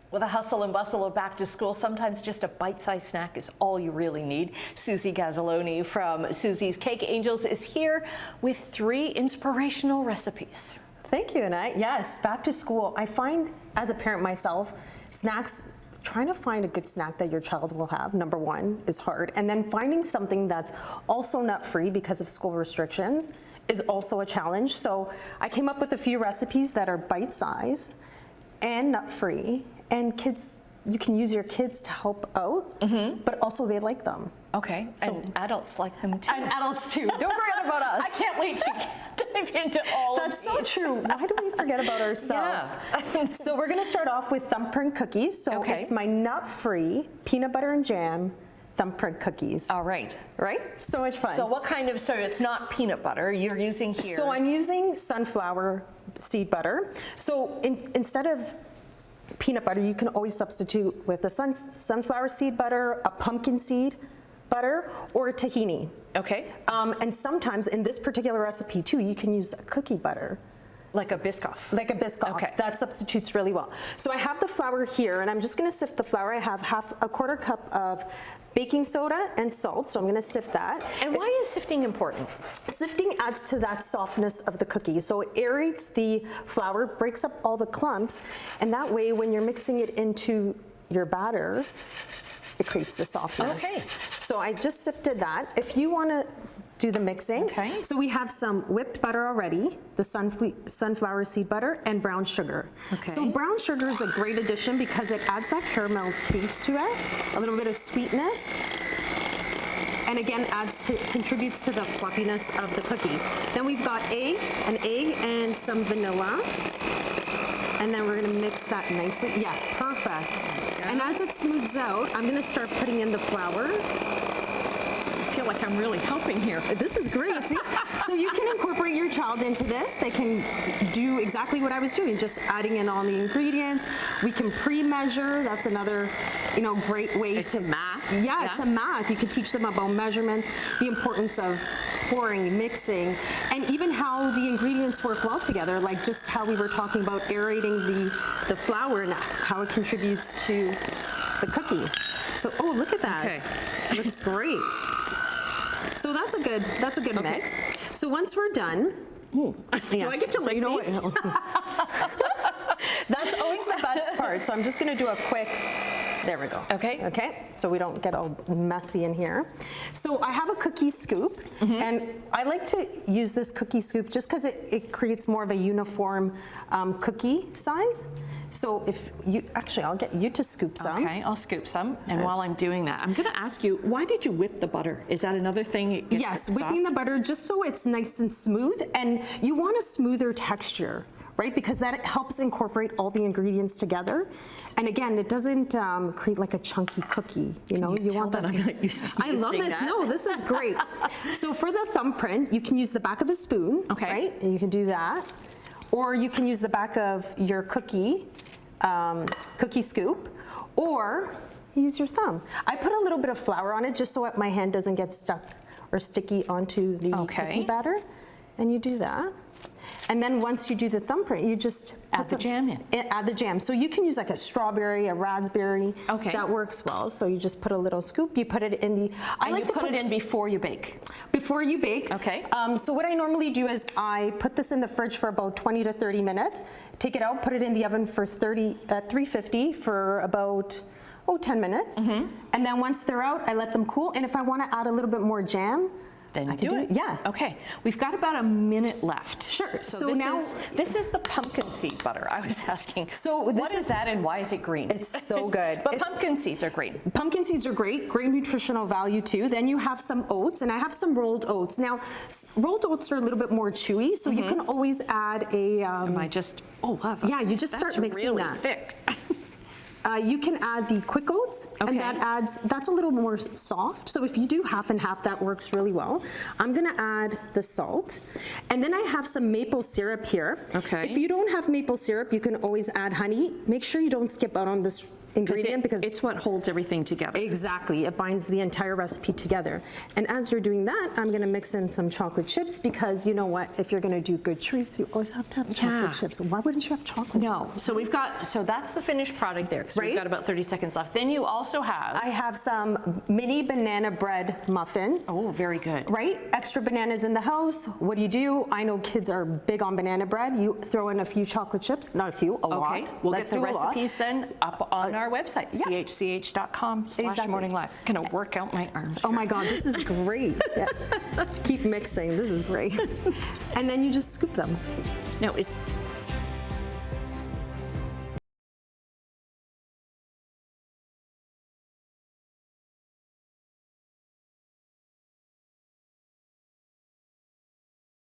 With a hustle and bustle of back to school, sometimes just a bite-sized snack is all you really need. Suzy Gazzellone from Suzy's Cake Angels is here with 3 inspirational recipes. Thank you, Annette. Yes, back to school. I find, as a parent myself, trying to find a good snack that your child will have, number one, is hard. And then finding something that's also nut-free because of school restrictions is also a challenge. So I came up with a few recipes that are bite-sized and nut-free. And kids, you can use your kids to help out, but also they like them. Okay, so and adults like them too. And adults too. Don't forget about us. I can't wait to dive into all That's of these. so true. Why do we forget about ourselves? Yeah. So we're going to start off with thumbprint cookies. So it's my nut-free peanut butter and jam thumbprint cookies. All right. Right? So much fun. So what kind of, so it's not peanut butter you're using here? So I'm using sunflower seed butter. So instead of peanut butter, you can always substitute with a sunflower seed butter, a pumpkin seed butter, or a tahini. Okay. And sometimes in this particular recipe too, you can use a cookie butter. Like a Biscoff. Like a Biscoff. Okay. That substitutes really well. So I have the flour here, and I'm just going to sift the flour. I have a quarter cup of baking soda and salt, so I'm going to sift that. And why is sifting important? Sifting adds to that softness of the cookie. So it aerates the flour, breaks up all the clumps, and that way when you're mixing it into your batter, it creates the softness. Okay. So I just sifted that. If you want to do the mixing. Okay. So we have some whipped butter already, the sunflower seed butter, and brown sugar. Okay. So brown sugar is a great addition because it adds that caramel taste to it, a little bit of sweetness, and again contributes to the fluffiness of the cookie. Then we've got an egg and some vanilla. And then we're gonna mix that nicely. Yeah, perfect. And as it smooths out, I'm gonna start putting in the flour. I feel like I'm really helping here. This is great. See? So you can incorporate your child into this. They can do exactly what I was doing, just adding in all the ingredients. We can pre-measure. That's another, great way it's to math. Yeah, it's a math. You can teach them about measurements, the importance of pouring, mixing, and even how the ingredients work well together, like just how we were talking about aerating the flour and how it contributes to the cookie. So, oh, look at that. Okay. It looks great. So that's a good mix. So once we're done, do I get to lick these? That's always the best part. So I'm just going to do a quick. There we go. Okay. Okay. So we don't get all messy in here. So I have a cookie scoop, and I like to use this cookie scoop just because it creates more of a uniform cookie size. So if you, actually, I'll get you to scoop some. Okay, I'll scoop some. And while I'm doing that, I'm going to ask you, why did you whip the butter? Is that another thing? Yes, whipping the butter just so it's nice and smooth, and you want a smoother texture, right? Because that helps incorporate all the ingredients together. And again, it doesn't create like a chunky cookie, you want that. I'm not used to I love this. that. No, this is great. So for the thumbprint, you can use the back of a spoon, right? And you can do that. Or you can use the back of your cookie scoop, or use your thumb. I put a little bit of flour on it just so my hand doesn't get stuck or sticky onto the cookie batter. And you do that. And then once you do the thumbprint, you just add the jam in. Add the jam. So you can use like a strawberry, a raspberry. Okay. That works well. So you just put a little scoop. You put it in the. I like to put it in before you bake. Before you bake. Okay. So what I normally do is I put this in the fridge for about 20 to 30 minutes. Take it out, put it in the oven for 350 for about 10 minutes. And then once they're out, I let them cool. And if I want to add a little bit more jam, then I can do it. Yeah. Okay. We've got about a minute left. Sure. So this is the pumpkin seed butter I was asking. So what is that and why is it green? It's so good. But pumpkin seeds are green. Pumpkin seeds are great nutritional value too. Then you have some oats, and I have some rolled oats. Now, rolled oats are a little bit more chewy, so you can always add a. Yeah, you just start mixing really that. Thick. You can add the quick oats, and that's a little more soft. So if you do half and half, that works really well. I'm gonna add the salt, and then I have some maple syrup here. Okay. If you don't have maple syrup, you can always add honey. Make sure you don't skip out on this ingredient because it's what holds everything together. Exactly, it binds the entire recipe together. And as you're doing that, I'm gonna mix in some chocolate chips because you know what, if you're gonna do good treats, you always have to have chocolate chips. Why wouldn't you have chocolate? No, so so that's the finished product there. Perfect. So we've Right? got about 30 seconds left. Then you also have. I have some mini banana bread muffins. Oh, very good. Right? Extra bananas in the house. What do? I know kids are big on banana bread. You throw in a few chocolate chips. Not a few, a lot. Okay, we'll Let's get the do a lot. recipes then up on our website, yeah. chch.com/morninglive. Gonna work out my arms. Oh my God, this is great. Yeah. Keep mixing, this is great. And then you just scoop them. Now, is